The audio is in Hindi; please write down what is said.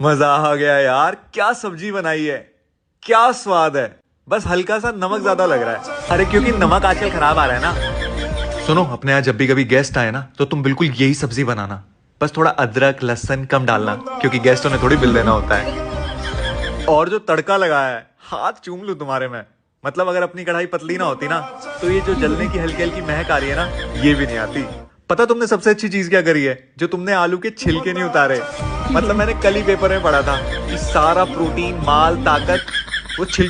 मजा आ गया यार, क्या सब्जी बनाई है, क्या स्वाद है। बस हल्का सा नमक ज्यादा लग रहा है। अरे क्योंकि नमक आजकल खराब आ रहा है ना। सुनो, अपने यहाँ जब भी कभी गेस्ट आए ना तो तुम बिल्कुल यही सब्जी बनाना। बस थोड़ा अदरक लहसुन कम डालना, क्योंकि गेस्टों ने थोड़ी बिल देना होता है। और जो तड़का लगाया है, हाथ चूम लूं तुम्हारे में। मतलब अगर अपनी कढ़ाई पतली ना होती ना तो ये जो जलने की हल्की हल्की महक आ रही है ना, ये भी नहीं आती। पता तुमने सबसे अच्छी चीज क्या करी है? जो तुमने आलू के छिलके नहीं उतारे। मतलब मैंने कल ही पेपर में पढ़ा था कि सारा प्रोटीन माल ताकत वो छिलके